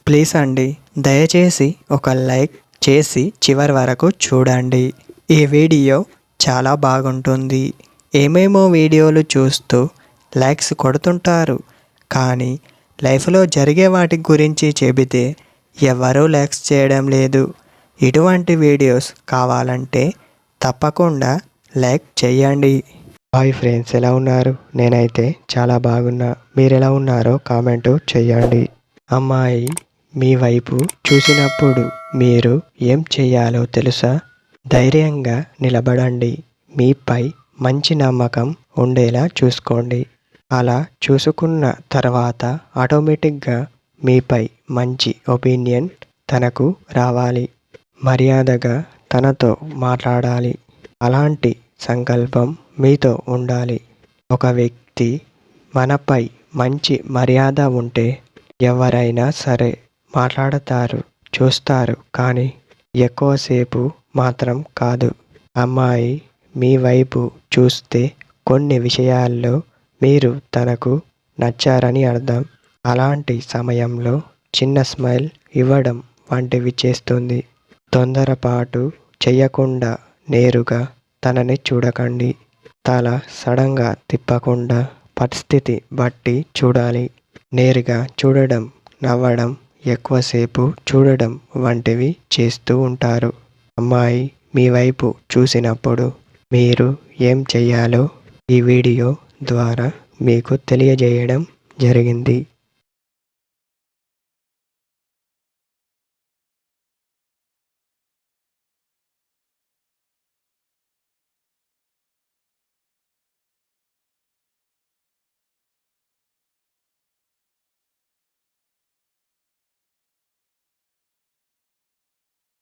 Please అండి, దయచేసి ఒక లైక్ చేసి చివరి వరకు చూడండి. ఈ వీడియో చాలా బాగుంటుంది. ఏమేమో వీడియోలు చూస్తూ లైక్స్ కొడుతుంటారు, కానీ లైఫ్లో జరిగే వాటి గురించి చెబితే ఎవరూ లైక్స్ చేయడం లేదు. ఇటువంటి వీడియోస్ కావాలంటే తప్పకుండా లైక్ చేయండి. హాయ్ ఫ్రెండ్స్, ఎలా ఉన్నారు? నేనైతే చాలా బాగున్నా. మీరు ఎలా ఉన్నారో కామెంటు చేయండి. అమ్మాయి మీ వైపు చూసినప్పుడు మీరు ఏం చేయాలో తెలుసా? ధైర్యంగా నిలబడండి. మీపై మంచి నమ్మకం ఉండేలా చూసుకోండి. అలా చూసుకున్న తర్వాత ఆటోమేటిక్గా మీపై మంచి ఒపీనియన్ తనకు రావాలి. మర్యాదగా తనతో మాట్లాడాలి. అలాంటి సంకల్పం మీతో ఉండాలి. ఒక వ్యక్తి మనపై మంచి మర్యాద ఉంటే ఎవరైనా సరే మాట్లాడతారు, చూస్తారు, కానీ ఎక్కువసేపు మాత్రం కాదు. అమ్మాయి మీ వైపు చూస్తే కొన్ని విషయాల్లో మీరు తనకు నచ్చారని అర్థం. అలాంటి సమయంలో చిన్న స్మైల్ ఇవ్వడం వంటివి చేస్తుంది. తొందరపాటు చేయకుండా నేరుగా తనని చూడకండి. తల సడన్గా తిప్పకుండా పరిస్థితి బట్టి చూడాలి. నేరుగా చూడడం, నవ్వడం, ఎక్కువసేపు చూడడం వంటివి చేస్తూ ఉంటారు. అమ్మాయి మీ వైపు చూసినప్పుడు మీరు ఏం చెయ్యాలో ఈ వీడియో ద్వారా మీకు తెలియజేయడం జరిగింది.